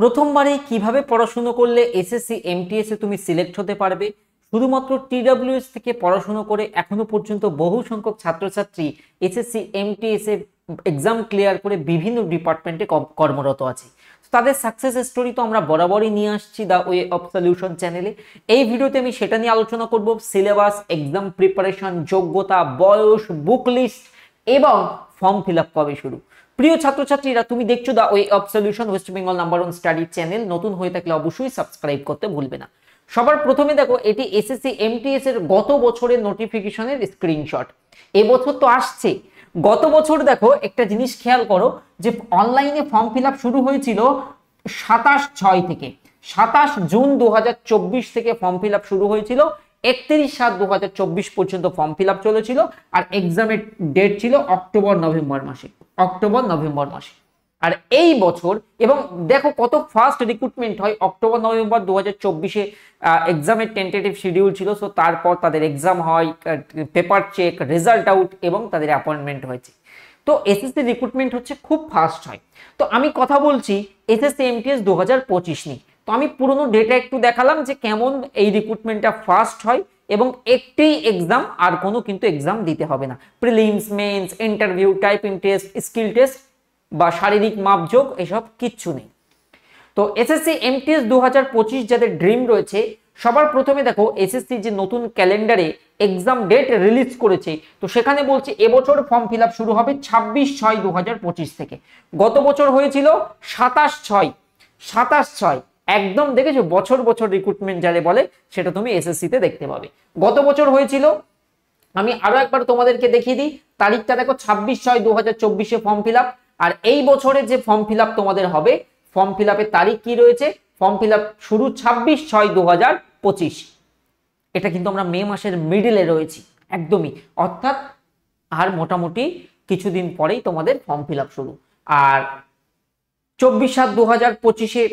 প্রথমবারে কিভাবে পড়াশোনা করলে এসএসসি এমটিএস এ তুমি সিলেক্ট হতে পারবে। শুধুমাত্র টিডব্লিউএস থেকে পড়াশোনা করে এখনো পর্যন্ত বহু সংখ্যক ছাত্রছাত্রী এসএসসি এমটিএস এর এক্সাম ক্লিয়ার করে বিভিন্ন ডিপার্টমেন্টে কর্মরত আছে। তাদের সাকসেস স্টোরি তো আমরা বরাবরই নিয়ে আসছি দ্য ওয়ে অফ সলিউশন চ্যানেলে। এই ভিডিওতে আমি সেটা নিয়ে আলোচনা করব, সিলেবাস, এক্সাম প্রিপারেশন, যোগ্যতা, বয়স, বুক লিস্ট এবং ফর্ম ফিল আপ কবে শুরু। প্রিয় ছাত্রছাত্রীরা, তুমি দেখছো the way of solution, West Bengal number 1 study channel. নতুন হয়ে থাকলে অবশ্যই সাবস্ক্রাইব করতে ভুলবে না। সবার প্রথমে দেখো, এটি এসএসসি এমটিএস এর গত বছরের নোটিফিকেশনের স্ক্রিনশট। এবছর তো আসছে, গত বছর দেখো একটা জিনিস খেয়াল করো যে অনলাইনে ফর্ম ফিল আপ শুরু হয়েছিল 27/6 থেকে। 27 জুন 2024 থেকে ফর্ম ফিল আপ শুরু হয়েছিল, 31/7/2024 পর্যন্ত ফর্ম ফিল আপ চলেছিল। আর এক্সামের ডেট ছিল অক্টোবর-নভেম্বর মাসে। আর এই বছর এবং দেখো কত ফাস্ট রিক্রুটমেন্ট হয়। অক্টোবর-নভেম্বর 2024-এ এক্সামের টেন্টেটিভ শিডিউল ছিল। সো তারপর তাদের এক্সাম হয়, পেপার চেক, রেজাল্ট আউট এবং তাদের অ্যাপয়েন্টমেন্ট হয়েছে। তো এসএসসি রিক্রুটমেন্ট হচ্ছে খুব ফাস্ট হয়। তো আমি কথা বলছি এসএসসি এমটিএস 2025 নিয়ে। তো আমি পুরোনো ডেটা একটু দেখালাম যে কেমন এই রিক্রুটমেন্টটা ফাস্ট হয় এবং একটি এক্সাম, আর কোনো কিন্তু এক্সাম দিতে হবে না। Prelims, mains, interview, typing test, skill test বা শারীরিক মাপযোগ এসব কিচ্ছু নেই। তো এসএসসি এমটিএস 2025 যাদের ড্রিম রয়েছে, সবার প্রথমে দেখো এসএসসি যে নতুন ক্যালেন্ডারে এক্সাম ডেট রিলিজ করেছে, তো সেখানে বলছে এবছর ফর্ম ফিল আপ শুরু হবে 26/6/2025 থেকে। গত বছর হয়েছিল 27/6 একদম দেখেছো, বছর বছর রিক্রুটমেন্ট যারে বলে সেটা তুমি এসএসসি তে দেখতে পাবে। গত বছর হয়েছিল, আমি আরো একবার তোমাদেরকে দেখিয়ে দিই তারিখটা দেখো, 26/6/2024 ফর্ম ফিল আপ। আর এই বছরে যে ফর্ম ফিল আপ তোমাদের হবে, ফর্ম ফিল আপের তারিখ কি রয়েছে, ফর্ম ফিল আপ শুরু 26/6/2025। এটা কিন্তু আমরা মে মাসের মিডলে রয়েছি একদমই, অর্থাৎ আর মোটামুটি কিছুদিন পরেই তোমাদের ফর্ম ফিল আপ শুরু। আর 24/7/2025-এ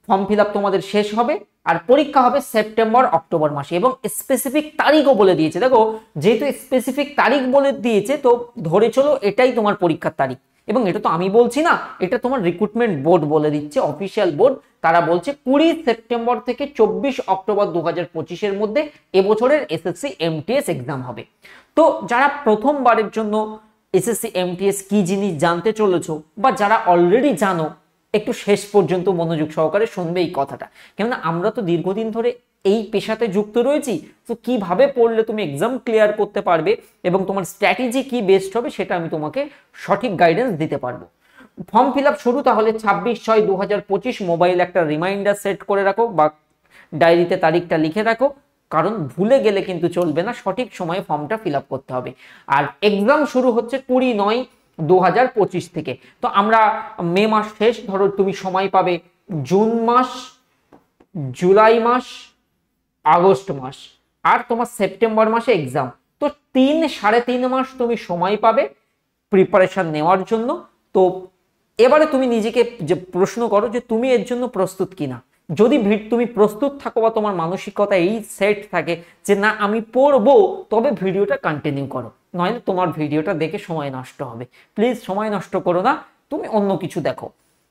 ফর্ম ফিল আপ তোমাদের শেষ হবে আর পরীক্ষা হবে সেপ্টেম্বর-অক্টোবর মাসে। এবং স্পেসিফিক তারিখও বলে দিয়েছে। দেখো, যেহেতু স্পেসিফিক তারিখ বলে দিয়েছে, তো ধরে চলো এটাই তোমার পরীক্ষার তারিখ। এবং এটা তো আমি বলছি না, এটা তোমার রিক্রুটমেন্ট বোর্ড বলে দিচ্ছে, অফিসিয়াল বোর্ড। তারা বলছে 20 সেপ্টেম্বর থেকে 24 অক্টোবর 2025-এর মধ্যে এবছরের এসএসসি এমটিএস এক্সাম হবে। তো যারা প্রথমবারের জন্য এসএসসি এমটিএস কি জিনিস জানতে চলেছো, বা যারা অলরেডি জানো, একটু শেষ পর্যন্ত মনোযোগ সহকারে শুনবে এই কথাটা। কেননা আমরা তো দীর্ঘদিন ধরে এই পেশাতে যুক্ত রয়েছি। তো কিভাবে পড়লে তুমি এক্সাম ক্লিয়ার করতে পারবে এবং তোমার স্ট্র্যাটেজি কি বেস্ট হবে, সেটা আমি তোমাকে সঠিক গাইডেন্স দিতে পারবো। ফর্ম ফিল আপ শুরু তাহলে 26/6/2025। মোবাইল একটা রিমাইন্ডার সেট করে রাখো বা ডায়েরিতে তারিখটা লিখে রাখো, কারণ ভুলে গেলে কিন্তু চলবে না, সঠিক সময়ে ফর্মটা ফিল আপ করতে হবে। আর এক্সাম শুরু হচ্ছে 20/9/2025 থেকে। তো আমরা মে মাস শেষ, ধরো তুমি সময় পাবে জুন মাস, জুলাই মাস, আগস্ট মাস, আর তোমার সেপ্টেম্বর মাসে এক্সাম। তো 3-3.5 মাস তুমি সময় পাবে প্রিপারেশন নেওয়ার জন্য। তো এবারে তুমি নিজেকে যে প্রশ্ন করো যে তুমি এর জন্য প্রস্তুত কিনা। যদি তুমি প্রস্তুত থাকো বা তোমার মানসিকতা এই সেট থাকে যে না আমি পড়বো, তবে ভিডিওটা কন্টিনিউ করো, নইলে তোমার ভিডিওটা দেখে সময় নষ্ট হবে। প্লিজ সময় নষ্ট করো না, তুমি অন্য কিছু দেখো।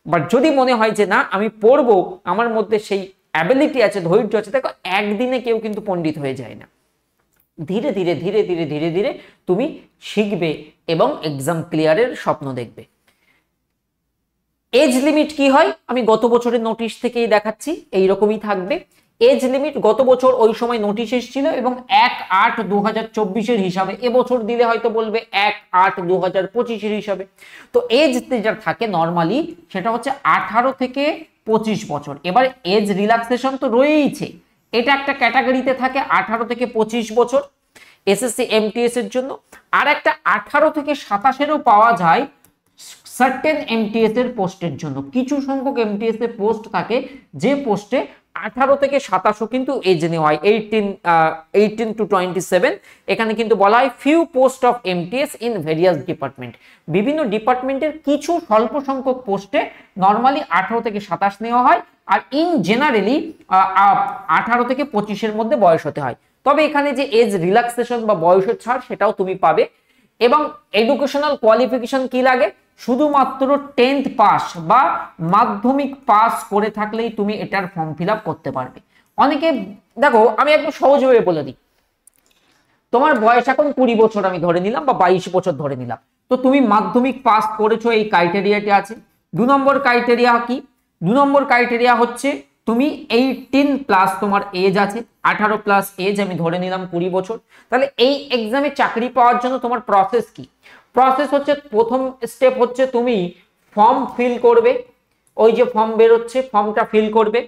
বাট যদি মনে হয় যে না আমি পড়বো, আমার মধ্যে সেই অ্যাবিলিটি আছে, ধৈর্য আছে, দেখো একদিনে কেউ কিন্তু পণ্ডিত হয়ে যায় না। ধীরে ধীরে ধীরে ধীরে ধীরে ধীরে তুমি শিখবে এবং এক্সাম ক্লিয়ারের স্বপ্ন দেখবে। এজ লিমিট কি হয় আমি গত বছরের নোটিশ থেকেই দেখাচ্ছি, এইরকমই থাকবে। এজ লিমিট গত বছর ওই সময় নোটিশ এসেছিল এবং 1/8/2024-এর হিসাবে, এবছর দিলে হয়তো বলবে 1/8/2025-এর হিসাবে। তো এজ যেটা থাকে নর্মালি সেটা হচ্ছে 18 থেকে 25 বছর। এবার এজ রিল্যাক্সেশন তো রয়েইছে, এটা একটা ক্যাটাগরিতে থাকে 18 থেকে 25 বছর এসএসসি এমটিএস এর জন্য। আর একটা 18 থেকে 27-এরও পাওয়া যায় সার্টেন এমটিএস এর পোস্টের জন্য। কিছু সংখ্যক এমটিএস এর পোস্ট থাকে যে পোস্টে 18 থেকে 27 কিন্তু এজ নেওয়া হয়, 18 to 27। এখানে কিন্তু বলা হয় few post of MTS in various department. বিভিন্ন ডিপার্টমেন্টের কিছু স্বল্প সংখ্যক পোস্টে নর্মালি 18 থেকে 27 নেওয়া হয়, আর ইন জেনারেলি 18 থেকে 25-এর মধ্যে বয়স হতে হয়। তবে এখানে যে এজ রিল্যাক্সেশন বা বয়সের ছাড় সেটাও তুমি পাবে। এবং এডুকেশনাল কোয়ালিফিকেশন কি লাগে, শুধুমাত্র 10th পাস বা মাধ্যমিক পাস করে থাকলেই তুমি এটার ফর্ম ফিল আপ করতে পারবে। অনেকে দেখো, আমি একদম সহজভাবে বলে দিই, তোমার বয়স এখন 20 বছর আমি ধরে নিলাম বা 22 বছর ধরে নিলাম, তো তুমি মাধ্যমিক পাস করেছো, এই ক্রাইটেরিয়াটা আছে। 2 নম্বর ক্রাইটেরিয়া কি? 2 নম্বর ক্রাইটেরিয়া হচ্ছে তুমি 18+ তোমার এজ আছে, 18+ এজ আমি ধরে নিলাম 20 বছর। তাহলে এই এক্সামে চাকরি পাওয়ার জন্য তোমার প্রসেস কি? প্রসেস হচ্ছে, প্রথম স্টেপ হচ্ছে তুমি ফর্ম ফিল করবে, ওই যে ফর্ম বেরোচ্ছে ফর্মটা ফিল করবে,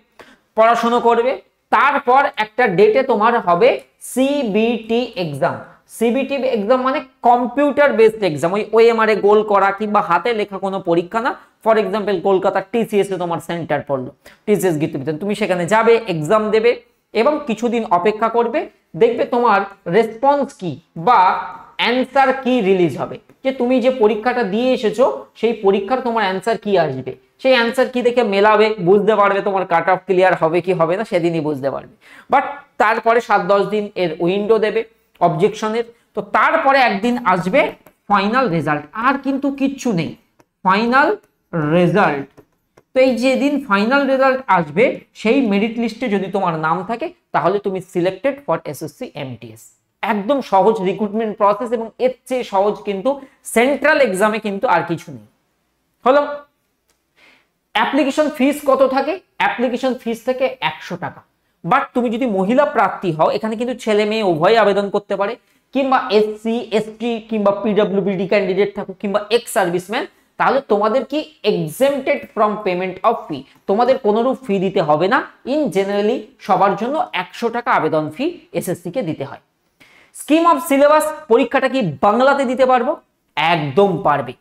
পড়াশোনা করবে, তারপর একটা ডেটে তোমার হবে সিবিটি এক্সাম। সিবিটি এক্সাম মানে কম্পিউটার বেসড এক্সাম, ওই ওএমআর এ গোল করা কিংবা হাতে লেখা কোনো পরীক্ষা না। ফর এক্সাম্পল কলকাতার টিসিএস এ তোমার সেন্টার পড়লো, টিসিএস গীতবিতান, তুমি সেখানে যাবে, এক্সাম দেবে এবং কিছুদিন অপেক্ষা করবে, দেখবে তোমার রেসপন্স কি বা অ্যান্সার কি রিলিজ হবে, যে তুমি যে পরীক্ষাটা দিয়ে এসেছো সেই পরীক্ষার তোমার অ্যান্সার কি আসবে। সেই অ্যান্সার কি দেখে মেলাবে, বুঝতে পারবে তোমার কাট অফ ক্লিয়ার হবে কি হবে না, সেদিনই বুঝতে পারবে। বাট তারপরে 7-10 দিন এর উইন্ডো দেবে অবজেকশনের, তো তারপরে একদিন আসবে ফাইনাল রেজাল্ট, আর কিন্তু কিচ্ছু নেই, ফাইনাল রেজাল্ট। তো এই যেদিন ফাইনাল রেজাল্ট আসবে, সেই মেরিট লিস্টে যদি তোমার নাম থাকে তাহলে তুমি সিলেক্টেড ফর এসএসসি এমটিএস। একদম সহজ রিক্রুটমেন্ট প্রসেস, এবং এর চেয়ে সহজ কিন্তু সেন্ট্রাল এক্সামে কিন্তু আর কিছু নেই। হলো। অ্যাপ্লিকেশন ফিস কত থাকে? অ্যাপ্লিকেশন ফিস থেকে 100 টাকা। বাট তুমি যদি মহিলা প্রার্থী হও, এখানে কিন্তু ছেলে মেয়ে উভয় আবেদন করতে পারে, কিংবা এসসি এসটি কিংবা পিডব্লিউবিডি ক্যান্ডিডেট থাকুক কিংবা এক্স সার্ভিসম্যান, তাহলে তোমাদের কি এক্সেমটেড ফ্রম পেমেন্ট অফ ফি, তোমাদের কোনোরূপ ফি দিতে হবে না। ইন জেনারেলি সবার জন্য 100 টাকা আবেদন ফি এসএসসি কে দিতে হয়। স্কিম অফ সিলেবাস, পরীক্ষাটা কি বাংলাতে দিতে পারবো? একদম পারবে।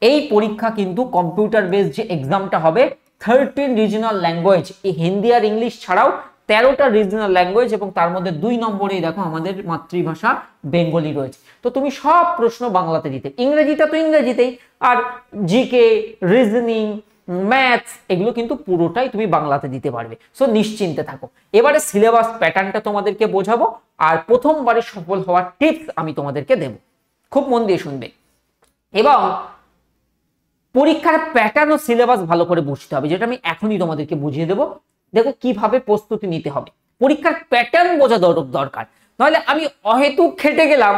এই পরীক্ষা কিন্তু কম্পিউটার বেসড যে এক্সামটা হবে, 13 রিজনাল ল্যাঙ্গুয়েজ, এই হিন্দি আর ইংলিশ ছাড়াও 13টা রিজনাল ল্যাঙ্গুয়েজ, এবং তার মধ্যে 2 নম্বরেই দেখো আমাদের মাতৃভাষা বেঙ্গলি রয়েছে। তো তুমি সব প্রশ্ন বাংলাতে দিতে, ইংরেজিটা তো ইংরেজিতেই, আর জিকে, রিজনিং, ম্যাথস এগুলো কিন্তু পুরোটাই তুমি বাংলাতে দিতে পারবে। সো নিশ্চিন্তে থাকো। এবারে সিলেবাস প্যাটার্নটা তোমাদেরকে বোঝাবো, আর প্রথমবারে সফল হওয়ার টিপস আমি তোমাদেরকে দেব, খুব মন দিয়ে শুনবে। এবং পরীক্ষার প্যাটার্ন ও সিলেবাস ভালো করে বুঝতে হবে, যেটা আমি এখনই তোমাদেরকে বুঝিয়ে দেবো। দেখো কিভাবে প্রস্তুতি নিতে হবে, পরীক্ষার প্যাটার্ন বোঝা দরকার, নাহলে আমি অহেতুক খেটে গেলাম,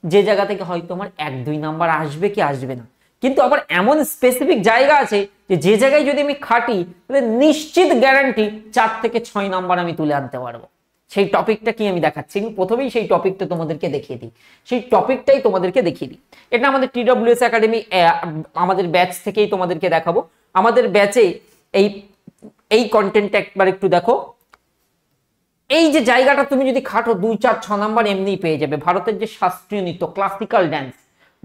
যে জায়গা থেকে হয়তো তোমার 1-2 নাম্বার আসবে কি আসবে না। কিন্তু আবার এমন স্পেসিফিক জায়গা আছে যে জায়গায় যদি আমি খাটি, তাহলে নিশ্চিত গ্যারান্টি 4 থেকে 6 নাম্বার আমি তুলে আনতে পারবো। সেই টপিকটা কি আমি দেখাচ্ছি, আমি প্রথমেই সেই টপিকটা তোমাদেরকে দেখিয়ে দিই, সেই টপিকটাই তোমাদেরকে দেখিয়ে দিই। এটা আমাদের টিডব্লিউএস একাডেমি আমাদের ব্যাচ থেকেই তোমাদেরকে দেখাবো। আমাদের ব্যাচে এই কন্টেন্টটা একবার একটু দেখো। এই যে জায়গাটা তুমি যদি খাটো, 2, 4, 6 নাম্বার এমনি পেয়ে যাবে। ভারতের যে শাস্ত্রীয় নৃত্য, ক্লাসিক্যাল ড্যান্স,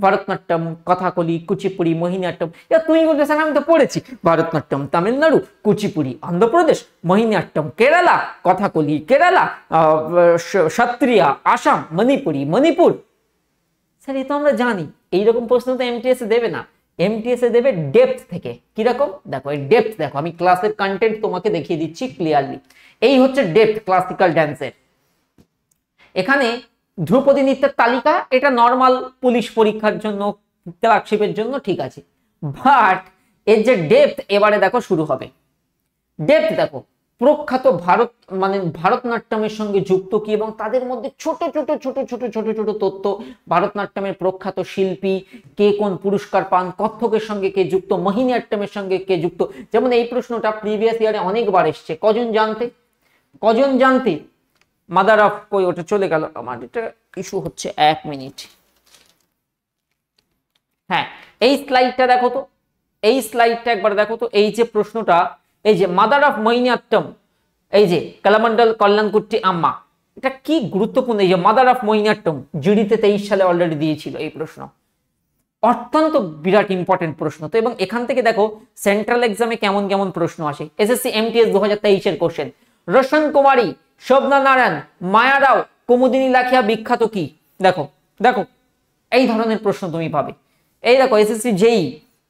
ভারতনাট্যম, কথাকলি, কুচিপুড়ি, মোহিনীঅট্টম, এটা তুমি বলতেছেন, আমি তো পড়েছি। ভারতনাট্যম তামিলনাড়ু, কুচিপুড়ি অন্ধ্রপ্রদেশ, মোহিনীঅট্টম কেরালা, কথাকলি কেরালা, সত্রিয়া আসাম, মণিপুরি মণিপুর। স্যার এ তো আমরা জানি। এইরকম প্রশ্ন তো এমটিএস এ দেবে না, এমটিএস এ দেবে ডেপথ থেকে। কিরকম দেখো, এই ডেপথ দেখো, আমি ক্লাসের কন্টেন্ট তোমাকে দেখিয়ে দিচ্ছি ক্লিয়ারলি। এই হচ্ছে ডেপথ ক্লাসিক্যাল ড্যান্সের। এখানে ধ্রুপদী নৃত্যের তালিকা, এটা নর্মাল পুলিশ পরীক্ষার জন্য, ক্লার্কশিপের জন্য ঠিক আছে। বাট এর যে ডেপথ এবারে দেখো শুরু হবে। ডেপথ দেখো, প্রখ্যাত ভারতনাট্যমের সঙ্গে যুক্ত কি, এবং তাদের মধ্যে ছোট ছোট তথ্য, ভারতনাট্যমের প্রখ্যাত শিল্পী কে, কোন পুরস্কার পান, কত্থকের সঙ্গে কে যুক্ত, মোহিনীঅট্টমের সঙ্গে কে যুক্ত। যেমন এই প্রশ্নটা প্রিভিয়াস ইয়ারে অনেকবার এসছে, কজন জানতে মাদার অফ, কই ওটা চলে গেল, আমার এটা ইস্যু হচ্ছে, 1 মিনিট। হ্যাঁ, এই স্লাইডটা দেখো তো, এই স্লাইডটা একবার দেখো তো। এই যে প্রশ্নটা, এই যে মাদার অফ মোহিনীঅট্টম, এই যে কালামন্ডল কল্যাণকুট্টি আম্মা, এটা কি গুরুত্বপূর্ণ। এই যে মাদার অফ মোহিনীঅট্টম, জিডিতে 23 সালে অলরেডি দিয়েছিল এই প্রশ্ন, অত্যন্ত বিরাট ইম্পর্টেন্ট প্রশ্ন। তো এবং এখান থেকে দেখো সেন্ট্রাল এক্সামে কেমন কেমন প্রশ্ন আসে। এসএসসি এমটিএস 2023 এর কোশ্চেন, রোশন কুমারী, শোভনা নারায়ণ, মায়া রাও, কুমুদিনী লাখিয়া বিখ্যাত কি। দেখো দেখো এই ধরনের প্রশ্ন তুমি পাবে। এই দেখো এসএসসি জেই,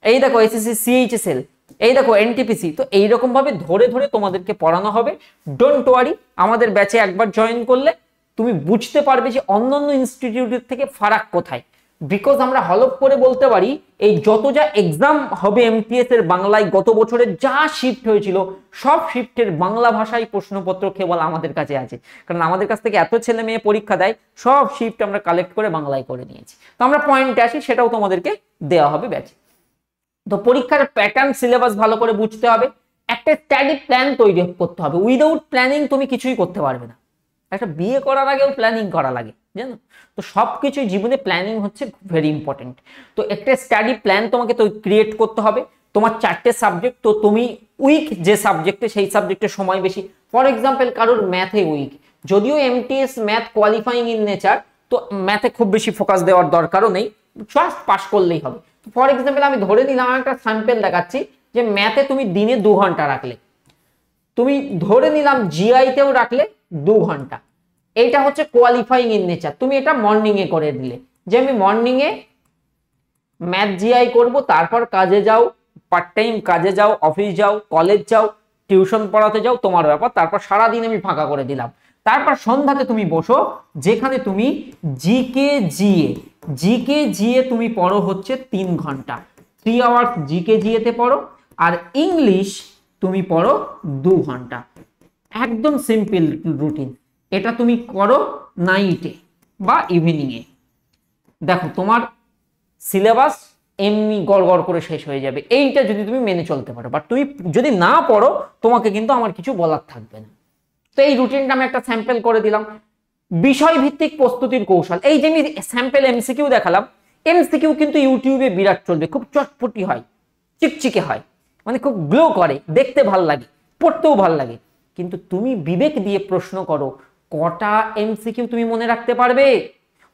এই দেখো এসএসসি সিএইচএসএল, এই দেখো এনটিপিসি। তো এইরকম ভাবে ধরে ধরে তোমাদেরকে পড়ানো হবে। ডোন্ট ওয়ারি, আমাদের ব্যাচে একবার জয়েন করলে তুমি বুঝতে পারবে যে অন্যান্য ইনস্টিটিউটের থেকে ফারাক কোথায়। বিকজ আমরা হলফ করে বলতে পারি এই যত যা এক্সাম হবে এমটিএস এর বাংলায় গত বছরের যা শিফট হয়েছিল সব শিফটের বাংলা ভাষায় প্রশ্নপত্র কেবল আমাদের কাছে আছে, কারণ আমাদের কাছ থেকে এত ছেলে মেয়ে পরীক্ষা দেয়, সব শিফট আমরা কালেক্ট করে বাংলায় করে নিয়েছি। তো আমরা পয়েন্টে আসি, সেটাও তোমাদেরকে দেওয়া হবে ব্যাচে। তো পরীক্ষার প্যাটার্ন সিলেবাস ভালো করে বুঝতে হবে, একটা স্টাডি প্ল্যান তৈরি করতে হবে। উইদাউট প্ল্যানিং তুমি কিছুই করতে পারবে না। একটা বিয়ে করার আগেও প্ল্যানিং করা লাগে, জানো তো। সবকিছু জীবনে প্ল্যানিং হচ্ছে ভেরি ইম্পর্টেন্ট। তো একটা স্টাডি প্ল্যান তোমাকে তো ক্রিয়েট করতে হবে। তোমার 4টে সাবজেক্ট, তো তুমি উইক যে সাবজেক্টে সেই সাবজেক্টে সময় বেশি। ফর এক্সাম্পল কারোর ম্যাথে উইক, যদিও MTS math qualifying in nature, তো ম্যাথে খুব বেশি ফোকাস দেওয়ার দরকারও নেই, জাস্ট পাস করলেই হবে। ফর এক্সাম্পল আমি ধরে নিলাম, একটা স্যাম্পল দেখাচ্ছি যে ম্যাথে তুমি দিনে 2 ঘন্টা রাখলে, তুমি ধরে নিলাম জিআইতেও রাখলে 2 ঘন্টা, এইটা হচ্ছে কোয়ালিফাইং ইন নেচার। তুমি এটা মর্নিং এ করে দিলে যে আমি মর্নিং এ ম্যাথ জিআই করব, তারপর কাজে যাও, পার্ট টাইম কাজে যাও, অফিস যাও, কলেজ যাও, টিউশন পড়াতে যাও, তোমার ব্যাপার। তারপর সারা দিন আমি ফাঁকা করে দিলাম। তারপর সন্ধ্যাতে তুমি বসো, যেখানে তুমি জিকে জিএ তুমি পড়ো হচ্ছে 3 ঘন্টা, 3 আওয়ার্স জিকে জিএতে পড়ো। আর ইংলিশ তুমি পড়ো 2 ঘন্টা। একদম সিম্পল রুটিন। এটা তুমি করো নাইটে বা ইভিনিং এ। দেখো তোমার সিলেবাস এমনি গড়গড় করে শেষ হয়ে যাবে, এইটা যদি তুমি মেনে চলতে পারো। বাট তুমি যদি না পড়ো, তোমাকে কিন্তু আমার কিছু বলার থাকবে না। তো এই রুটিনটা আমি একটা স্যাম্পল করে দিলাম। বিষয় ভিত্তিক প্রস্তুতির কৌশল, এই যে আমি স্যাম্পল এমসিকিউ দেখালাম, এমসিকিউ কিন্তু ইউটিউবে বিরাট চলবে, খুব চটপটি হয়, চিকচিকে হয়, মানে খুব গ্লো করে, দেখতে ভাল লাগে, পড়তেও ভাল লাগে। কিন্তু তুমি বিবেক দিয়ে প্রশ্ন করো, কটা এমসিকিউ তুমি মনে রাখতে পারবে?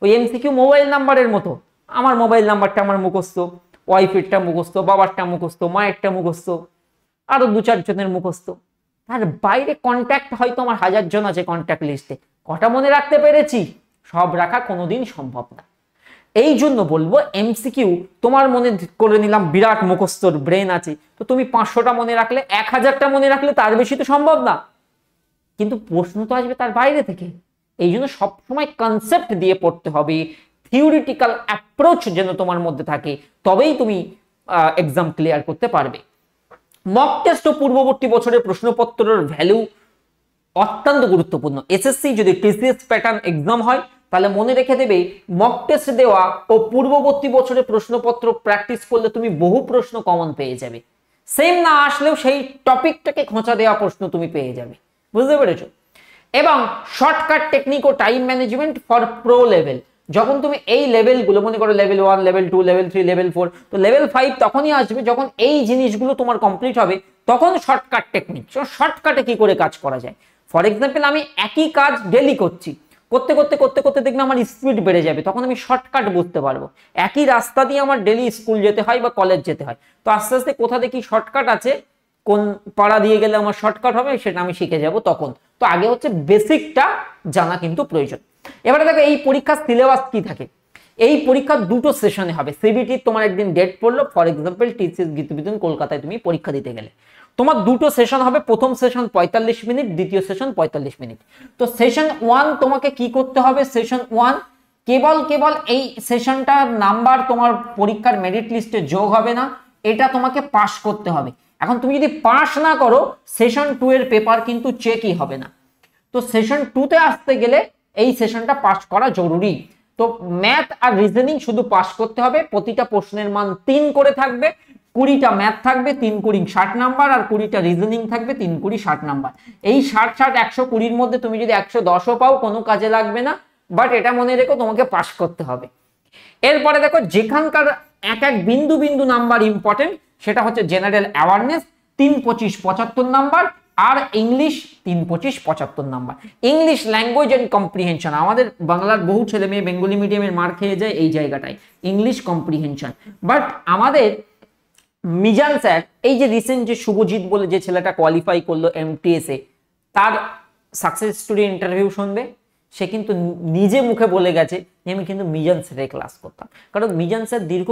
ওই এমসিকিউ মোবাইল নাম্বারের মতো, আমার মোবাইল নাম্বারটা আমার মুখস্থ, ওয়াইফেরটা মুখস্থ, বাবারটা মুখস্থ, মায়েরটা মুখস্থ, আরো 2-4 জনের মুখস্থ। তার বাইরে কন্ট্যাক্ট হয়তো আমার 1000 জন আছে কন্ট্যাক্ট লিস্টে, কটা মনে রাখতে পেরেছি? সব রাখা কোনোদিন সম্ভব না। এই জন্য বলবো এমসিকিউ তোমার মনে করে নিলাম বিরাট মুখস্থর ব্রেন আছে, তো তুমি 500টা মনে রাখলে, 1000টা মনে রাখলে, তার বেশি তো সম্ভব না। কিন্তু প্রশ্ন তো আসবে তার বাইরে থেকে। এই জন্য সবসময় কনসেপ্ট দিয়ে পড়তে হবে, থিওরিটিক্যাল অ্যাপ্রোচ যেন তোমার মধ্যে থাকে, তবেই তুমি এক্সাম ক্লিয়ার করতে পারবে। মক টেস্ট ও পূর্ববর্তী বছরের প্রশ্নপত্রের ভ্যালু অত্যন্ত গুরুত্বপূর্ণ। এসএসসি যদি টিসিএস প্যাটার্ন এক্সাম হয়, তাহলে মনে রেখে দেবে মক টেস্ট দেওয়া ও পূর্ববর্তী বছরের প্রশ্নপত্র প্র্যাকটিস করলে তুমি বহু প্রশ্ন কমন পেয়ে যাবে। সেম না আসলেও সেই টপিকটাকে খোঁচা দেওয়া প্রশ্ন তুমি পেয়ে যাবে, বুঝতে পেরেছো? এবং শর্টকাট টেকনিক ও time management for pro level. যখন তুমি এই লেভেলগুলো মনে করো, লেভেল 1, লেভেল 2, লেভেল 3, লেভেল 4, তো লেভেল 5 তখনই আসবে যখন এই জিনিসগুলো তোমার কমপ্লিট হবে। তখন শর্টকাট টেকনিক, শর্টকাটে কি করে কাজ করা যায়। ফর এক্সাম্পল আমি একই কাজ ডেলি করছি, করতে করতে করতে করতে দেখবে আমার স্পিড বেড়ে যাবে, তখন আমি শর্টকাট বুঝতে পারবো। একই রাস্তা দিয়ে আমার ডেলি স্কুল যেতে হয় বা কলেজ যেতে হয়, তো আস্তে আস্তে কোথা দেখি শর্টকাট আছে, কোন পাড়া দিয়ে গেলে আমার শর্টকাট হবে, সেটা আমি শিখে যাব তখন। তো আগে হচ্ছে বেসিকটা জানা কিন্তু প্রয়োজন। এবারে দেখো এই পরীক্ষার সিলেবাস কি থাকে। এই পরীক্ষা 2টো সেশনে হবে। সিবিটি তোমার একদিন ডেট পড়লো, ফর এক্সাম্পল টিসিএস গীতবিতান কলকাতায় তুমি পরীক্ষা দিতে গেলে, তোমার 2টো সেশন হবে। প্রথম সেশন 45 মিনিট, দ্বিতীয় সেশন 45 মিনিট। তো সেশন 1 তোমাকে কি করতে হবে? সেশন 1 কেবল এই সেশনটার নাম্বার তোমার পরীক্ষার মেরিট লিস্টে যোগ হবে না, এটা তোমাকে পাস করতে হবে। এখন তুমি যদি পাস না করো, সেশন 2 এর পেপার কিন্তু চেকই হবে না। তো সেশন 2 তে আসতে গেলে এই সেশনটা পাস করা জরুরি। তো ম্যাথ আর রিজনিং শুধু পাস করতে হবে। প্রতিটা প্রশ্নের মান 3 করে থাকবে। 20টা ম্যাথ থাকবে, 3×20 60 নাম্বার, আর 20টা রিজনিং থাকবে, 3×20 60 নাম্বার। এই 60 120 মধ্যে তুমি যদি 110ও পাও, কোনো কাজে লাগবে না, বাট এটা মনে রেখো তোমাকে পাস করতে হবে। এরপরে দেখো যেখানকার এক এক বিন্দু বিন্দু নাম্বার ইম্পর্টেন্ট, সেটা হচ্ছে জেনারেল অ্যাওয়ারনেস 3, 25, 75 নাম্বার, আর English 3, 25, 75 number. English language and comprehension, আমাদের বাংলার বহু ছেলে মেয়ে বেঙ্গলি মিডিয়ামের মার খেয়ে যায় এই জায়গাটায়, ইংলিশ কম্প্রিহেনশন। বাট আমাদের মিজান স্যার, এই যে রিসেন্ট যে শুভজিৎ বলে যে ছেলেটা কোয়ালিফাই করলো এমটিএস এ, তার সাকসেস স্টোরি ইন্টারভিউ শুনবে, সে কিন্তু নিজে মুখে বলে গেছে যে আমি কিন্তু মিজান স্যারের ক্লাস করতাম। কারণ মিজান স্যার দীর্ঘ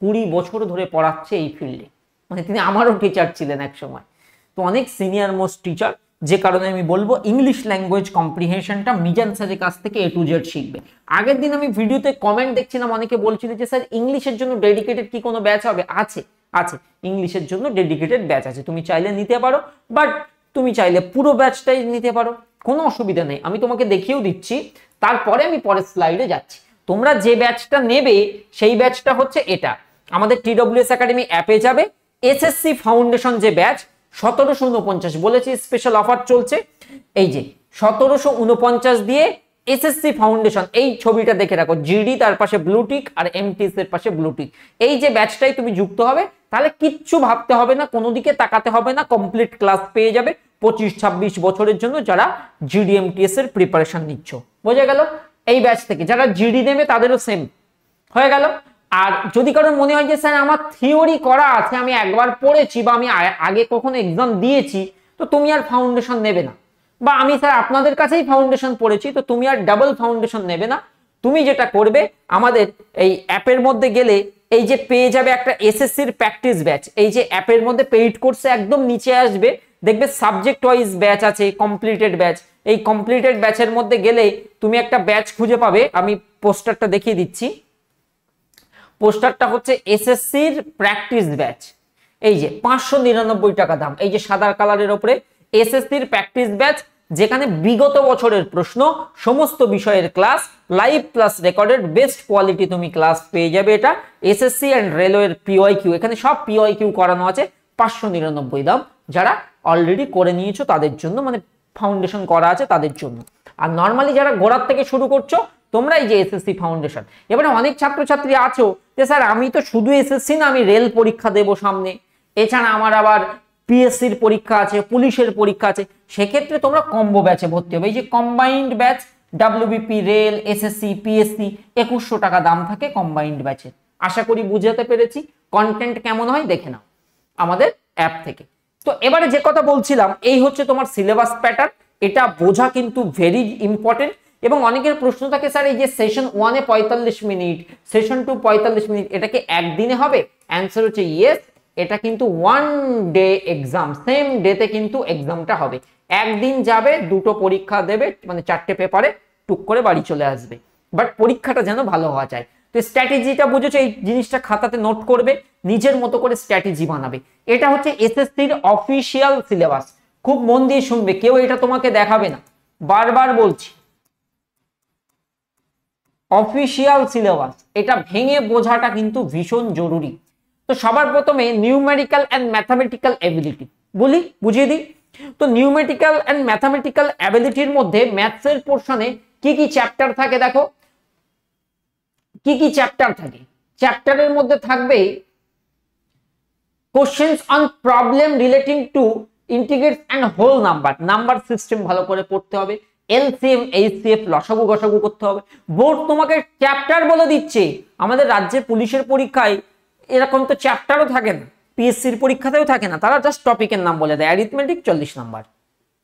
20 বছর ধরে পড়াচ্ছে এই ফিল্ডে, মানে তিনি আমারও টিচার ছিলেন এক সময়। তো অনেক সিনিয়র মোস্ট টিচার, যে কারণে আমি বলবো ইংলিশ ল্যাঙ্গুয়েজ কম্প্রিহেনশনটা মিজান স্যারের কাছ থেকে A to Z শিখবে। আগের দিন আমি ভিডিওতে কমেন্ট দেখছিলাম, অনেকে বলছিল যে স্যার ইংলিশের জন্য ডেডিকেটেড কি কোনো ব্যাচ হবে? আছে, আছে, ইংলিশের জন্য ডেডিকেটেড ব্যাচ আছে, তুমি চাইলে নিতে পারো, বাট তুমি চাইলে পুরো ব্যাচটাই নিতে পারো, কোনো অসুবিধা নেই। আমি তোমাকে দেখিয়েও দিচ্ছি, তারপরে আমি পরের স্লাইডে যাচ্ছি। তোমরা যে ব্যাচটা নেবে সেই ব্যাচটা হচ্ছে এটা, আমাদের TWS একাডেমি অ্যাপে যাবে, এসএসসি ফাউন্ডেশন যে ব্যাচ 1749 বলেছি, স্পেশাল অফার চলছে, এই যে 1749 দিয়ে এসএসসি ফাউন্ডেশন, এই ছবিটা দেখে রাখো, জিডি তার পাশে ব্লুটিক আর এমটিএস এর পাশে ব্লুটিক, এই যে ব্যাচটাই তুমি যুক্ত হবে, তাহলে কিচ্ছু ভাবতে হবে না, কোনো দিকে তাকাতে হবে না, কমপ্লিট ক্লাস পেয়ে যাবে 25-26 বছরের জন্য যারা জিডি এমটিএস এর প্রিপারেশন নিচ্ছ। বোঝা গেল? এই ব্যাচ থেকে যারা জিডি নেবে তাদেরও সেম হয়ে গেল। আর যদি কারোর মনে হয় যে স্যার আমার থিওরি করা আছে, আমি একবার পড়েছি বা আমি আগে কখনো এক্সাম দিয়েছি, তো তুমি আর ফাউন্ডেশন নেবে না, বা আমি স্যার আপনাদের কাছেই ফাউন্ডেশন পড়েছি, তো তুমি আর ডাবল ফাউন্ডেশন নেবে না। তুমি যেটা করবে, আমাদের এই অ্যাপের মধ্যে গেলে এই যে পেয়ে যাবে একটা এসএসসির প্র্যাকটিস ব্যাচ, এই যে অ্যাপের মধ্যে পেইড কোর্সে একদম নিচে আসবে, দেখবে সাবজেক্ট ওয়াইজ ব্যাচ আছে, কমপ্লিটেড ব্যাচ। এই কমপ্লিটেড ব্যাচের মধ্যে গেলে তুমি একটা ব্যাচ খুঁজে পাবে, আমি পোস্টারটা দেখিয়ে দিচ্ছি। পোস্টারটা হচ্ছে এসএসসির প্র্যাকটিস ব্যাচ, এই যে 599 টাকা দাম, এই যে সাদা কালারের উপরে এসএসসির প্র্যাকটিস ব্যাচ, যেখানে বিগত বছরের প্রশ্ন, সমস্ত বিষয়ের class live plus recorded, best quality তুমি ক্লাস পেয়ে যাবে। এটা এসএসসি এন্ড রেলওয়ের পিওয়াইকিউ, এখানে সব পিওয়াইকিউ করানো আছে, 599 দাম। যারা অলরেডি করে নিয়েছো তাদের জন্য, মানে ফাউন্ডেশন করা আছে তাদের জন্য। আর নর্মালি যারা গোড়ার থেকে শুরু করছো, তোমরা এই যে এসএসসি ফাউন্ডেশন, এবারে অনেক ছাত্রছাত্রী আছো যে স্যার আমি তো শুধু এসএসসি না, আমি রেল পরীক্ষা দেবো সামনে, এছাড়া আমার আবার পিএসসির পরীক্ষা আছে, পুলিশের পরীক্ষা আছে, সেক্ষেত্রে তোমরা কম্বো ব্যাচে ভর্তি হবে। এই যে combined batch, WBP, rail, SSC, PSC, 2100 টাকা দাম থাকে কম্বাইন্ড ব্যাচের। আশা করি বুঝাতে পেরেছি। কন্টেন্ট কেমন হয় দেখে নাও আমাদের অ্যাপ থেকে। তো এবারে যে কথা বলছিলাম, এই হচ্ছে তোমার সিলেবাস প্যাটার্ন, এটা বোঝা কিন্তু ভেরি ইম্পর্টেন্ট। এবং অনেকের প্রশ্ন থাকে স্যার এই যে সেশন 1 এ 45 মিনিট, সেশন 2 45 মিনিট, এটা কি একদিনে হবে? অ্যান্সার হচ্ছে ইয়েস, এটা কিন্তু ওয়ান ডে এক্সাম, সেম ডেতে কিন্তু এক্সামটা হবে। একদিন যাবে, দুটো পরীক্ষা দেবে, মানে 4টে পেপারে টুক করে বাড়ি চলে আসবে, বাট পরীক্ষাটা যেন ভালো হওয়া যায়। তো স্ট্র্যাটেজিটা বুঝেছো, এই জিনিসটা খাতাতে নোট করবে, নিজের মতো করে স্ট্র্যাটেজি বানাবে। এটা হচ্ছে এসএসসির অফিসিয়াল সিলেবাস, খুব মন দিয়ে শুনবে, কেউ এটা তোমাকে দেখাবে না, বারবার বলছি, অফিসিয়াল সিলেবাস, এটা ভেঙে বোঝাটা কিন্তু ভীষণ জরুরি। তো সবার প্রথমে নিউমেরিক্যাল এন্ড ম্যাথামেটিক্যাল এবিলিটি বুঝিয়ে দিই। তো নিউমেরিক্যাল এন্ড ম্যাথামেটিক্যাল এবিলিটির মধ্যে ম্যাথসের পোরশনে কি কি চ্যাপ্টার থাকে দেখো, কি কি চ্যাপ্টার থাকে। চ্যাপ্টারের মধ্যে থাকবে questions on problem relating to integers and whole number, number system ভালো করে পড়তে হবে, এলসিএম এইচসিএফ লসাগু গসাগু করতে হবে। বোর্ড তোমাকে চ্যাপ্টার বলে দিচ্ছে, আমাদের রাজ্যের পুলিশের পরীক্ষায় এরকম তো চ্যাপ্টারও থাকে না, পিএসসির পরীক্ষাতেও থাকে না, তারা জাস্ট টপিকের নাম বলে দেয়, অ্যারিথমেটিক 40 নাম্বার,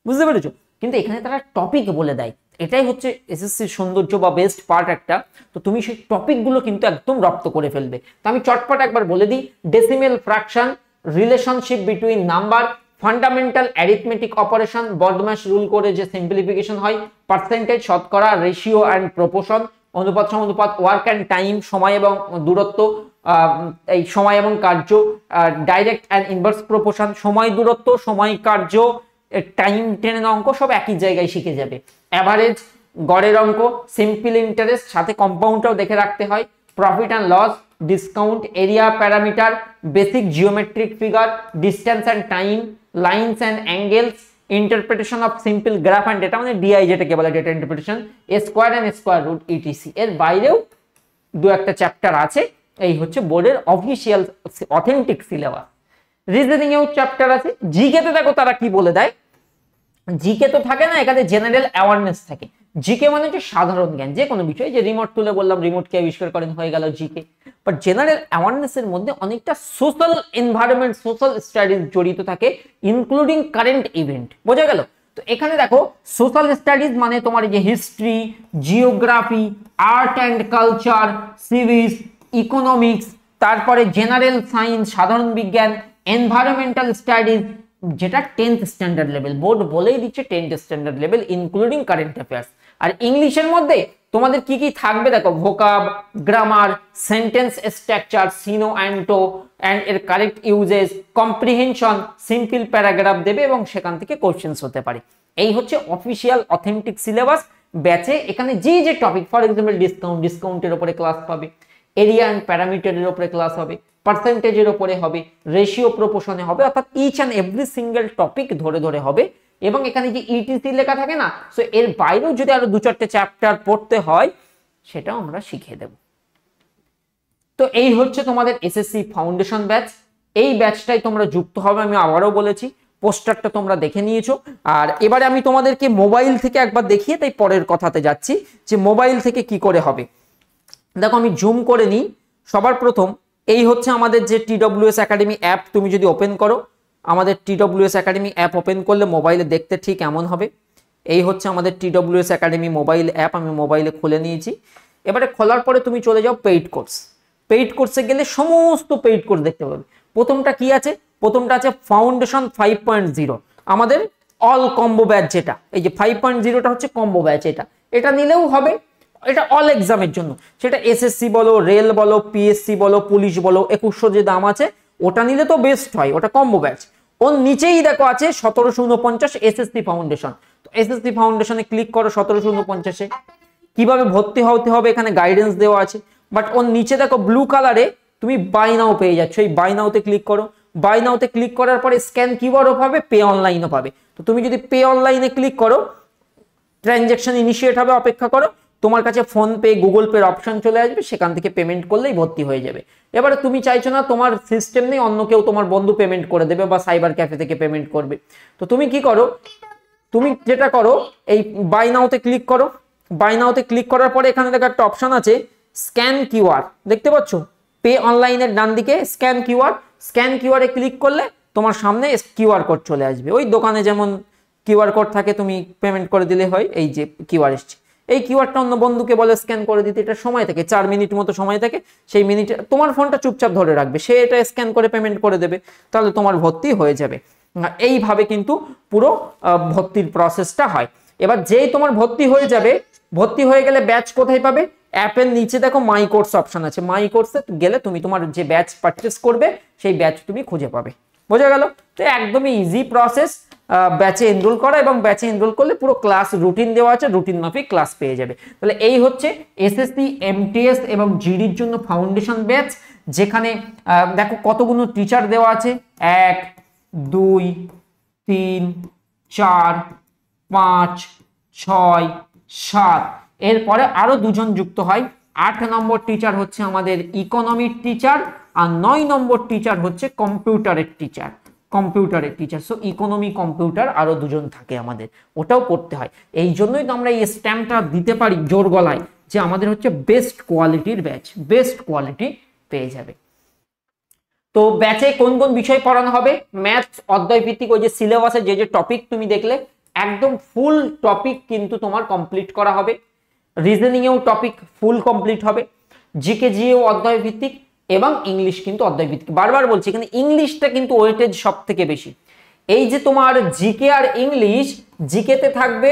বুঝতে পেরেছো? কিন্তু এখানে তারা টপিক বলে দেয়, এটাই হচ্ছে এসএসসির সৌন্দর্য বা বেস্ট পার্ট একটা। তো তুমি সেই টপিকগুলো কিন্তু একদম রপ্ত করে ফেলবে। তো আমি চটপট একবার বলে দিই, decimal fraction, relationship between number, fundamental arithmetic operation, BODMAS rule করে যে সিম্পলিফিকেশন হয়, পার্সেন্টেজ, শতকরা, রেশিও অ্যান্ড প্রপোর্শন, অনুপাত সমানুপাত, ওয়ার্ক অ্যান্ড টাইম, সময় এবং দূরত্ব, এই সময় এবং কার্য, ডাইরেক্ট অ্যান্ড ইনভার্স প্রপোর্শন, সময় দূরত্ব, সময় কার্য, টাইম টেনের অঙ্ক সব একই জায়গায় শিখে যাবে। অ্যাভারেজ, গড়ের অঙ্ক, সিম্পল ইন্টারেস্ট, সাথে কম্পাউন্ডটাও দেখে রাখতে হয়, profit and loss, discount, area perimeter, basic geometric figure, distance and time, lines and angles, interpretation of simple graph and data, মানে ডিআই যেটাকে বলে data interpretation, square and square root, etc. এর বাইরেও দু একটা চ্যাপ্টার আছে। এই হচ্ছে বোর্ডের অফিসিয়াল অথেন্টিক সিলেবাস। রিজনিং এও চ্যাপ্টার আছে। জিকে তে দেখো তারা কি বলে দেয়, জিকে তো থাকে না, এখানে জেনারেল অ্যাওয়ারনেস থাকে। জিকে মানে হচ্ছে সাধারণ জ্ঞান, যে কোনো বিষয়, যে রিমোট তুলে বললাম রিমোট কে আবিষ্কার করেন, হয়ে গেল জিকে। বাট জেনারেল অ্যাওয়ারনেসের মধ্যে অনেকটা সোশ্যাল এনভায়রনমেন্ট, সোশ্যাল স্টাডিজ জড়িত থাকে, ইনক্লুডিং কারেন্ট ইভেন্ট। বোঝা গেল? তো এখানে দেখো সোশ্যাল স্টাডিজ মানে তোমার যে history, geography, art and culture, civics, economics, তারপরে জেনারেল সায়েন্স, সাধারণ বিজ্ঞান, এনভায়রনমেন্টাল স্টাডিজ, যেটা 10th স্ট্যান্ডার্ড লেভেল, বোর্ড বলেই দিচ্ছে 10th standard level including current affairs. আর ইংলিশের মধ্যে তোমাদের কি কি থাকবে দেখো, vocab, grammar, sentence structure, synonym antonym and এর correct uses, comprehension, simple paragraph দেবে এবং সেখান থেকে কোশ্চেন্স হতে পারে। এই হচ্ছে অফিসিয়াল অথেন্টিক সিলেবাস ব্যাচে। এখানে যে যে টপিক, ফর এক্সাম্পল ডিসকাউন্টের উপরে ক্লাস পাবে, এরিয়া অ্যান্ড প্যারামিটারের উপরে ক্লাস হবে, পার্সেন্টেজের উপরে হবে, রেশিও প্রপোর্শনে হবে, অর্থাৎ each and every single topic ধরে ধরে হবে। এবং এখানে যে ইটিসি লেখা থাকে না, সো এর বাইরেও যদি আরো 2-4টে চ্যাপ্টার পড়তে হয় সেটাও আমরা শিখিয়ে দেব। তো এই হচ্ছে তোমাদের এসএসসি ফাউন্ডেশন ব্যাচ। এই ব্যাচটাই তোমরা যুক্ত হবে, আমি আবারও বলেছি, পোস্টারটা তোমরা দেখে নিয়েছো। আর এবারে আমি তোমাদেরকে মোবাইল থেকে একবার দেখিয়ে তাই পরের কথাতে যাচ্ছি যে মোবাইল থেকে কি করে হবে। দেখো আমি জুম করে নিই। সবার প্রথম এই হচ্ছে আমাদের যে TWS একাডেমি অ্যাপ, তুমি যদি ওপেন করো, আমাদের TWS একাডেমি অ্যাপ ওপেন করলে মোবাইলে দেখতে ঠিক এমন হবে। এই হচ্ছে আমাদের TWS একাডেমি মোবাইল অ্যাপ, আমি মোবাইলে খুলে নিয়েছি। এবারে খোলার পরে তুমি চলে যাও পেইড কোর্স। পেইড কোর্সে গেলে সমস্ত পেইড কোর্স দেখতে পাবে। প্রথমটা কি আছে? প্রথমটা আছে ফাউন্ডেশন 5.0, আমাদের অল কম্বো ব্যাচ, যেটা এই যে 5.0টা হচ্ছে কম্বো ব্যাচ। এটা নিলেও হবে, এটা অল এক্সামের জন্য, সেটা এসএসসি বলো, রেল বলো, পিএসসি বলো, পুলিশ বলো, 2100 যে দাম আছে ওটা নিলে তো বেস্ট হয়, ওটা কম্বো ব্যাচ। ওর নিচেই দেখো আছে 1749 এসএসসি ফাউন্ডেশন। তো এসএসসি ফাউন্ডেশনে ক্লিক করো 1749-এ। কিভাবে ভর্তি হতে হবে এখানে গাইডেন্স দেওয়া আছে, বাট ওর নিচে দেখো ব্লু কালারে তুমি বাই নাও পেয়ে যাচ্ছ, এই বাই নাওতে ক্লিক করো। বাই নাওতে ক্লিক করার পরে স্ক্যান কিউআরও পাবে, পে অনলাইনও পাবে। তো তুমি যদি পে অনলাইনে ক্লিক করো, ট্রানজ্যাকশন ইনিশিয়েট হবে, অপেক্ষা করো, তোমার কাছে ফোন পে, গুগল পের অপশন চলে আসবে, সেখান থেকে পেমেন্ট করলেই ভর্তি হয়ে যাবে। এবারে তুমি চাইছো না তোমার সিস্টেম নেই, অন্য কেউ, তোমার বন্ধু পেমেন্ট করে দেবে বা সাইবার ক্যাফে থেকে পেমেন্ট করবে, তো তুমি কি করো, তুমি যেটা করো এই বাই নাওতে ক্লিক করো। বাই নাওতে ক্লিক করার পরে এখানে দেখো একটা অপশন আছে স্ক্যান কিউআর, দেখতে পাচ্ছ? পে অনলাইনের ডান দিকে স্ক্যান কিউআর, স্ক্যান কিউআরে ক্লিক করলে তোমার সামনে কিউআর কোড চলে আসবে। ওই দোকানে যেমন কিউআর কোড থাকে, তুমি পেমেন্ট করে দিলে হয়। এই যে কিউআর এসছে, এই কিউআরটা অন্য বন্ধুকে বলে স্ক্যান করে দিতে, এটা সময় থাকে 4 মিনিট মতো সময় থাকে, সেই মিনিটে তোমার ফোনটা চুপচাপ ধরে রাখবে, সে এটা স্ক্যান করে পেমেন্ট করে দেবে, তাহলে তোমার ভর্তি হয়ে যাবে। এইভাবে কিন্তু পুরো ভর্তির প্রসেসটা হয়। এবার যেই তোমার ভর্তি হয়ে যাবে, ভর্তি হয়ে গেলে ব্যাচ কোথায় পাবে? অ্যাপের নিচে দেখো মাই কোর্স অপশন আছে, মাই কোর্সে গেলে তুমি তোমার যে ব্যাচ পারচেস করবে সেই ব্যাচ তুমি খুঁজে পাবে। বোঝা গেল? তো একদমই ইজি প্রসেস ব্যাচে এনরোল করা, এবং ব্যাচে এনরোল করলে পুরো ক্লাস রুটিন দেওয়া আছে, রুটিন মাফিক ক্লাস পেয়ে যাবে। তাহলে এই হচ্ছে এসএসসি, এমটিএস এবং জিডির জন্য ফাউন্ডেশন ব্যাচ, যেখানে দেখো কতগুলো টিচার দেওয়া আছে, 1 2 3 4 5 6 7, এরপরে আরো 2জন যুক্ত হয়। 8 নম্বর টিচার হচ্ছে আমাদের ইকোনমির টিচার, আর 9 নম্বর টিচার হচ্ছে কম্পিউটারের টিচার। সো ইকোনমি, কম্পিউটার আরো 2জন থাকে আমাদের, ওটাও পড়তে হয়। এই জন্যই তো আমরা এই স্ট্যাম্পটা দিতে পারি জোর গলায় যে আমাদের হচ্ছে বেস্ট কোয়ালিটির ব্যাচ, বেস্ট কোয়ালিটি পেয়ে যাবে। তো ব্যাচে কোন কোন বিষয় পড়ানো হবে? ম্যাথস অধ্যায় ভিত্তিক, ওই যে সিলেবাসে যে যে টপিক তুমি দেখলে একদম ফুল টপিক কিন্তু তোমার কমপ্লিট করা হবে। রিজনিং এও টপিক ফুল কমপ্লিট হবে, জিকে জিও অধ্যায় ভিত্তিক, এবং ইংলিশ কিন্তু অধ্যায় ভিত্তিক। বারবার বলছি এখানে ইংলিশটা কিন্তু ওয়েটেজ সব থেকে বেশি। এই যে তোমার জিকে আর ইংলিশ, জিকেতে থাকবে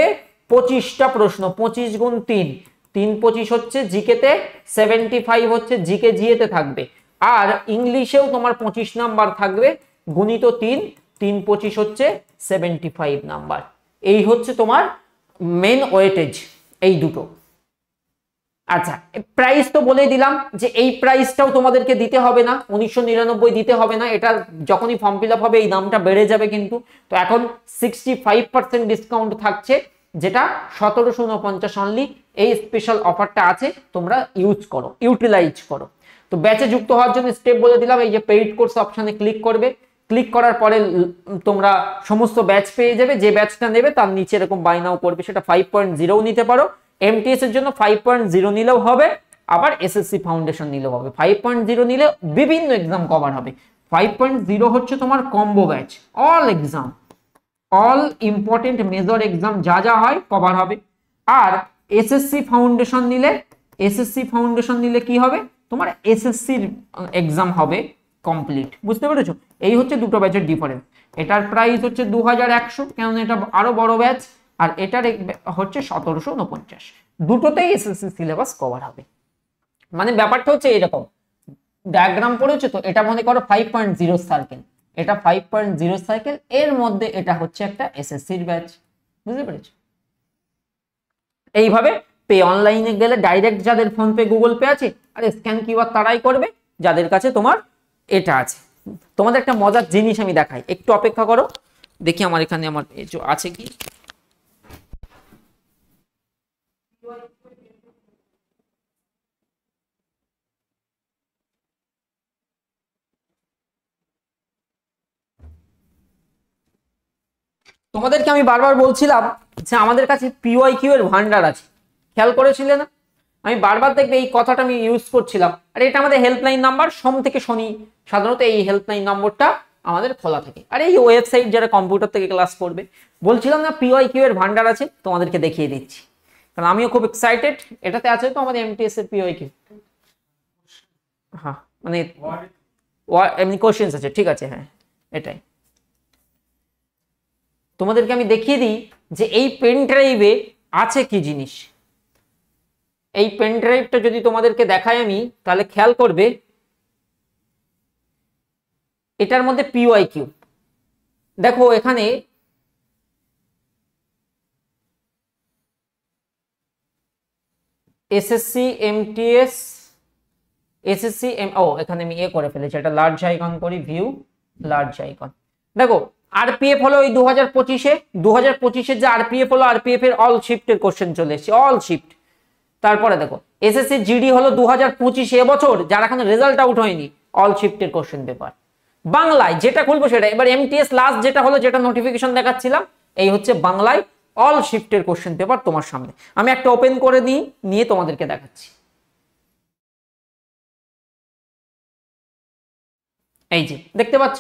25টা প্রশ্ন, 25 গুণ 3, 3 25 হচ্ছে জিকেতে, 75 হচ্ছে জিকে জিএতে থাকবে। আর ইংলিশেও তোমার 25 নাম্বার থাকবে, গুণিত 3, 3 25 হচ্ছে 75 নাম্বার। এই হচ্ছে তোমার মেন ওয়েটেজ, এই দুটো। আচ্ছা, প্রাইস তো বলেই দিলাম যে এই প্রাইসটাও তোমাদেরকে দিতে হবে না, 1999 দিতে হবে না, এটা যখনই ফর্ম ফিল আপ হবে এই দামটা বেড়ে যাবে কিন্তু। তো এখন 65% ডিসকাউন্ট থাকছে, যেটা 1749 অনলি। এই স্পেশাল অফারটা আছে, তোমরা ইউটিলাইজ করো। তো ব্যাচে যুক্ত হওয়ার জন্য স্টেপ বলে দিলাম, এই যে পেইড কোর্স অপশনে ক্লিক করবে, ক্লিক করার পরে তোমরা সমস্ত ব্যাচ পেয়ে যাবে। যে ব্যাচটা নেবে তার নিচে এরকম বাই নাও করবে, সেটা 5.0 নিতে পারো, এমটিএস এর জন্য 5.0 নিলেও হবে, আবার এসএসসি ফাউন্ডেশন নিলেও হবে। 5.0 নিলে বিভিন্ন এক্সাম কভার হবে। 5.0 হচ্ছে তোমার combo batch, all exam, all important major exam যা যা হয় কভার হবে। আর এসএসসি ফাউন্ডেশন নিলে কি হবে? তোমার এসএসসির এক্সাম হবে কমপ্লিট। বুঝতে পেরেছো? এই হচ্ছে দুটো ব্যাচের ডিফারেন্স। এটার প্রাইস হচ্ছে 2100, কেননা এটা আরো বড় ব্যাচ, আর এটার হচ্ছে 1749। দুটোতেই এসএসসি সিলেবাস কভার হবে। মানে ব্যাপারটা হচ্ছে এরকম, ডায়াগ্রাম পড়েছো তো, এটা মনে করো 5.0 সার্কেল, এটা 5.0 সার্কেল, এর মধ্যে এটা হচ্ছে একটা এসএসসির ব্যাচ, বুঝতে পেরেছো? এইভাবে পে অনলাইনে গেলে ডাইরেক্ট যাদের ফোন পে গুগল পে আছে, আরে স্ক্যান কিউআর তারাই করবে যাদের কাছে তোমার এটা আছে। তোমাদের একটা মজার জিনিস আমি দেখাই, একটু অপেক্ষা করো, দেখি আমার এখানে আমার আছে কি। তোমাদেরকে আমি বারবার বলছিলাম যে আমাদের কাছে পিওয়াইকিউ এর ভান্ডার আছে, খেয়াল করেছিলে না? আমি বারবার দেখবে এই কথাটা আমি ইউজ করছিলাম, আর এটা আমাদের হেল্পলাইন নাম্বার, সোম থেকে শনি সাধারণত এই হেল্পলাইন নম্বরটা আমাদের খোলা থাকে। আর এই ওয়েবসাইট যারা কম্পিউটার থেকে ক্লাস করবে, বলছিলাম না পিওয়াইকিউ এর ভান্ডার আছে, তোমাদেরকে দেখিয়ে দিচ্ছি, কারণ আমিও খুব এক্সাইটেড। এটাতে আছে তো আমাদের এমটিএস এর পিওয়াইকিউ, হ্যাঁ মানে এমনি কোশ্চেন্স আছে, ঠিক আছে, হ্যাঁ এটাই। তোমাদেরকে আমি দেখিয়ে দিই যে এই পেন ড্রাইভে আছে কি জিনিস। এই পেন ড্রাইভটা যদি তোমাদেরকে দেখাই আমি, তাহলে খেয়াল করবে এটার মধ্যে পিওয়াইকিউ দেখো, এখানে এসএসসি এমটিএস এসএসসি এখানে আমি করে ফেলেছি, এটা লার্জ আইকন করি, ভিউ লার্জ আইকন। দেখো আরপিএফ হলো এই 2025-এ যে আরপিএফ হলো, আরপিএফ এর অল শিফটের কোশ্চেন চলে এসেছে, অল শিফট। তারপরে দেখো এসএসসি জিডি হলো 2025 এবছর, যার এখন রেজাল্ট আউট হয়নি, অল শিফটের কোশ্চেন পেপার বাংলায়, যেটা খুলবো সেটা। এবার এমটিএস লাস্ট যেটা হলো, যেটা নোটিফিকেশন দেখাচ্ছিলাম, এই হচ্ছে বাংলায় অল শিফটের কোশ্চেন পেপার তোমার সামনে। আমি একটা ওপেন করে নিয়ে তোমাদেরকে দেখাচ্ছি। এই যে দেখতে পাচ্ছ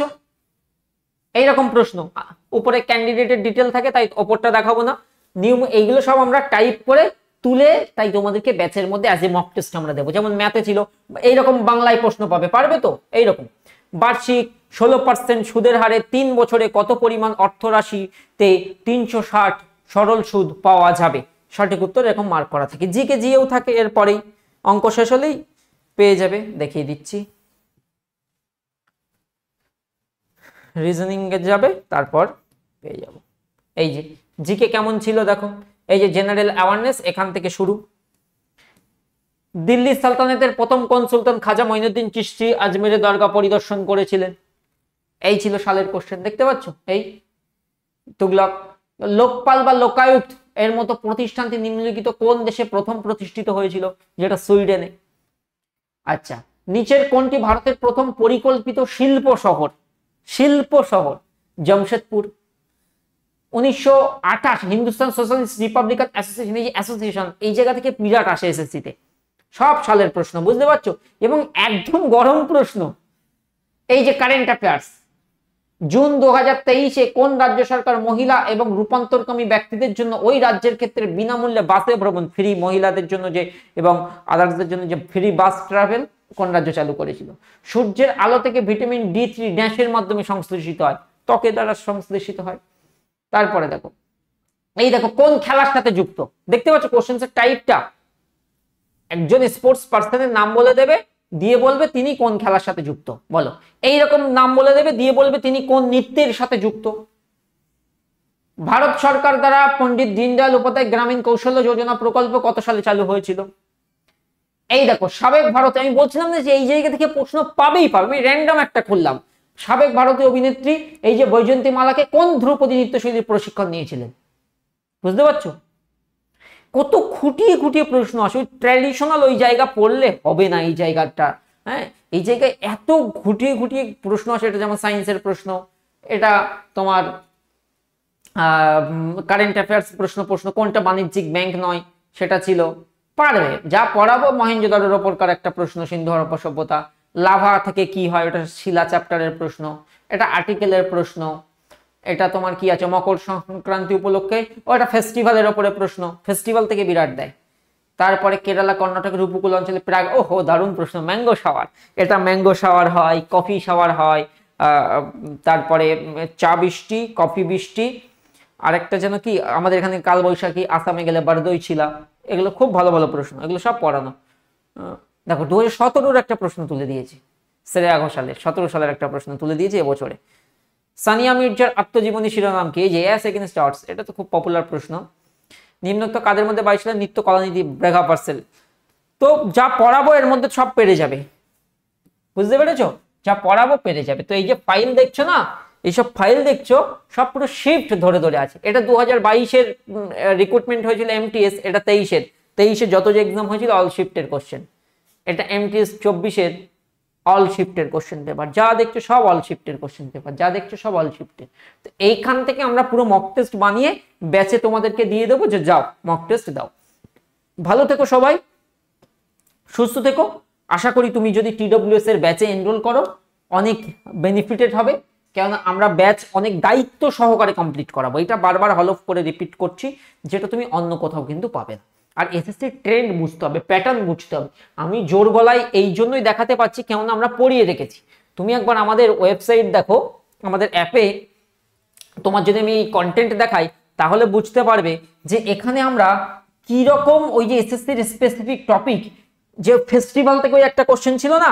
এইরকম প্রশ্ন, উপরে ক্যান্ডিডেটের ডিটেল থাকে, তাই ওপরটা দেখাবো না, নিয়ম এইগুলো সব আমরা টাইপ করে তুলে তাই তোমাদেরকে ব্যাচের মধ্যে অ্যাজ এ মক টেস্ট আমরা দেবো। যেমন ম্যাথে ছিল এইরকম, বাংলায় প্রশ্ন পাবে, পারবে তো? এইরকম বার্ষিক 16% সুদের হারে 3 বছরে কত পরিমাণ অর্থরাশিতে 360 সরল সুদ পাওয়া যাবে? সঠিক উত্তর এরকম মার্ক করা থাকে, জিকে জিও থাকে, এরপরেই অঙ্ক শেষ হলেই পেয়ে যাবে। দেখিয়ে দিচ্ছি, রিজনিং এ যাবে, তারপর পেয়ে যাব। এই যে জিকে কেমন ছিল দেখো, এই যে জেনারেল অ্যাওয়ারনেস এখান থেকে শুরু। দিল্লি সালতানাতের প্রথম কোন সুলতান খাজা মঈনুদ্দিন চিশতি আজমিরের দরগা পরিদর্শন করেছিলেন? এই ছিল সালের কোশ্চেন, দেখতে পাচ্ছ। এই তুগলক। লোকপাল বা লোকায়ুক্ত এর মতো প্রতিষ্ঠানটি নিম্নলিখিত কোন দেশে প্রথম প্রতিষ্ঠিত হয়েছিল? যেটা সুইডেনে। আচ্ছা, নিচের কোনটি ভারতের প্রথম পরিকল্পিত শিল্প শহর? Jamshedpur. 1928 Hindustan socialist Republican association, এই জায়গা থেকে বিরাট আসে এসএসসি তে, সব সালের প্রশ্ন, বুঝতে পারছো? এবং একদম গরম প্রশ্ন, এই যে কারেন্ট অ্যাফেয়ার্স, জুন 2023-এ কোন রাজ্য সরকার মহিলা এবং রূপান্তরকামী ব্যক্তিদের জন্য ওই রাজ্যের ক্ষেত্রে বিনামূল্যে বাসে ভ্রমণ ফ্রি, মহিলাদের জন্য যে এবং আদার্সদের জন্য যে ফ্রি বাস ট্রাভেল কোন রাজ্য চালু করেছিল? সূর্যের আলো থেকে ভিটামিন D3 ড্যাশের মাধ্যমে সংশ্লেষিত হয়, ত্বকের দ্বারা সংশ্লেষিত হয়। তারপরে দেখো, এই দেখো কোন খেলার সাথে যুক্ত, দেখতে পাচ্ছ কোশ্চেন্সের টাইপটা, একজন স্পোর্টস পার্সনের নাম বলে দেবে, দিয়ে বলবে তিনি কোন খেলার সাথে যুক্ত, বলো। এইরকম নাম বলে দেবে, দিয়ে বলবে তিনি কোন নৃত্যের সাথে যুক্ত। ভারত সরকার দ্বারা পণ্ডিত দীনদয়াল উপাধ্যায় গ্রামীণ কৌশল্য যোজনা প্রকল্প কত সালে চালু হয়েছিল? এই দেখো সাবেক ভারতে, আমি বলছিলাম যে এই জায়গা থেকে প্রশ্ন পাবেই পাবে, আমি র্যান্ডম একটা খুললাম। সাবেক ভারতীয় অভিনেত্রী এই যে বৈজয়ন্তী মালাকে কোন ধ্রুপদী নৃত্যশৈলীর প্রশিক্ষণ নিয়েছিলেন? বুঝতে পারছো কত খুঁটিয়ে খুঁটিয়ে প্রশ্ন আসে, ওই ট্র্যাডিশনাল ওই জায়গা পড়লে হবে না, এই জায়গাটা, হ্যাঁ এই জায়গায় এত খুঁটিয়ে খুঁটিয়ে প্রশ্ন আসে। এটা যেমন সায়েন্সের প্রশ্ন, এটা তোমার কারেন্ট অ্যাফেয়ার্স প্রশ্ন কোনটা বাণিজ্যিক ব্যাংক নয় সেটা ছিল, পারবে যা পড়াবো। মহেঞ্জোদারোর ওপরকার একটা প্রশ্ন, সিন্ধু হরপ্পা সভ্যতা। লাভা থেকে কি হয়, ওটা শিলা চ্যাপ্টারের প্রশ্ন, এটা আর্টিকেলের প্রশ্ন। এটা তোমার কি আছে, মকর সংক্রান্তি উপলক্ষে, ও এটা ফেস্টিভ্যালের ওপরে প্রশ্ন, ফেস্টিভ্যাল থেকে বিরাট দেয়। তারপরে কেরালা কর্ণাটকের উপকূল অঞ্চলে প্রাগ, ওহো দারুণ প্রশ্ন, ম্যাঙ্গো শাওয়ার, এটা ম্যাঙ্গো শাওয়ার হয়, কফি শাওয়ার হয়, তারপরে চা বৃষ্টি, কফি বৃষ্টি, আরেকটা যেন কি আমাদের এখানে কাল বৈশাখী, আসামে গেলে বারদই ছিলা, এগুলো খুব ভালো ভালো প্রশ্ন, এগুলো সব পড়ানো। দেখো 2017-র একটা প্রশ্ন তুলে দিয়েছি, শ্রেয়া ঘোষালের 17 সালের একটা প্রশ্ন তুলে দিয়েছি এবছরে। সানিয়া মির্জার আত্মজীবনী শিরোনাম কি? যে এস এগেইনস্ট অডস, এটা তো খুব পপুলার প্রশ্ন। নিম্নোক্ত কাদের মধ্যে 22 সালের নিত্য কলানিধি ব্রেঘা পার্সেল। তো যা পড়াবো এর মধ্যে সব পেরে যাবে, বুঝতে পেরেছো? যা পড়াবো পেরে যাবে। তো এই যে ফাইল দেখছো না, এইসব ফাইল দেখছো সব পুরো শিফট ধরে ধরে আছে। এটা 2022-এর রিক্রুটমেন্ট হয়েছিল এমটিএস, এটা 23-এর যত যে এক্সাম হয়েছিল অল শিফটের কোশ্চেন। এটা এমটিএস 24-এর অল শিফটের কোশ্চেন পেপার। যা দেখছো সব অল শিফটের কোশ্চেন পেপার, যা দেখছো সব অল শিফটের। তো এইখান থেকে আমরা পুরো মক টেস্ট বানিয়ে ব্যাচে তোমাদেরকে দিয়ে দেবো, যে যাও মক টেস্ট দাও। ভালো থেকো সবাই, সুস্থ থেকো। আশা করি তুমি যদি টিডব্লিউএস এর ব্যাচে এনরোল করো অনেক বেনিফিটেড হবে, কেননা আমরা ব্যাচ অনেক দায়িত্ব সহকারে কমপ্লিট করাবো। এটা বারবার হলফ করে রিপিট করছি, যেটা তুমি অন্য কোথাও কিন্তু পাবে না। আর এসএসসি ট্রেন্ড বুঝতে হবে, প্যাটার্ন বুঝতে হবে। আমি জোর গলায় এই জন্যই দেখাতে পাচ্ছি, কেননা আমরা পড়িয়ে রেখেছি। তুমি একবার আমাদের ওয়েবসাইট দেখো, আমাদের অ্যাপে তোমার যদি আমি এই কন্টেন্ট দেখাই তাহলে বুঝতে পারবে যে এখানে আমরা কি রকম ওই যে এসএসসির স্পেসিফিক টপিক, যে ফেস্টিভ্যাল থেকে ওই একটা কোশ্চেন ছিল না,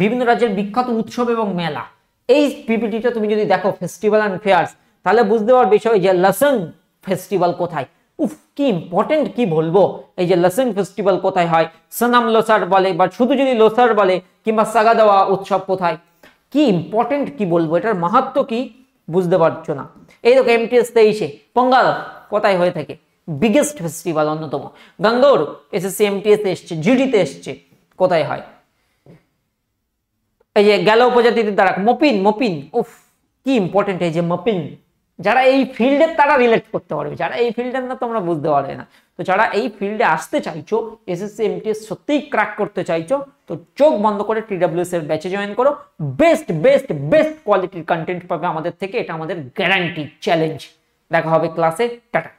বিভিন্ন রাজ্যের বিখ্যাত উৎসব এবং মেলা, এই পিপিটিটা তুমি যদি দেখো ফেস্টিভ্যাল অ্যান্ড ফেয়ার্স, তাহলে বুঝতে পারবে বিষয় যে লাসন ফেস্টিভ্যাল কোথায়। উফ কি ইম্পর্টেন্ট কি বলবো, এই যে লাসন ফেস্টিভ্যাল কোথায় হয়, সনাম লোসার বলে বা শুধু যদি লোসার বলে, কিংবা সাগা দেওয়া উৎসব কোথায়, কি ইম্পর্টেন্ট কি বলবো, এটার মাহাত্ম কি বুঝতে পারছো না। এই দেখো এমটিএস 23-এ পোঙ্গাল কোথায় হয়ে থাকে, বিগেস্ট ফেস্টিভ্যাল অন্যতম। গঙ্গোর এসএসসি এমটিএস এসছে, জিডিতে এসছে, কোথায় হয়। এই যে গেল উপজাতিদের দ্বারা মপিন, উফ কি ইম্পর্টেন্ট এই যে মপিন। যারা এই ফিল্ডের তারা রিলেট করতে পারবে, যারা এই ফিল্ডের না তোমরা বুঝতে পারবে না। তো যারা এই ফিল্ডে আসতে চাইছো, এসএসসি এমটিএস সত্যিই ক্র্যাক করতে চাইছো, তো চোখ বন্ধ করে টিডব্লিউএস এর ব্যাচে জয়েন করো। বেস্ট বেস্ট বেস্ট কোয়ালিটির কন্টেন্ট পাবে আমাদের থেকে, এটা আমাদের গ্যারান্টি চ্যালেঞ্জ। দেখা হবে ক্লাসে, টাটা।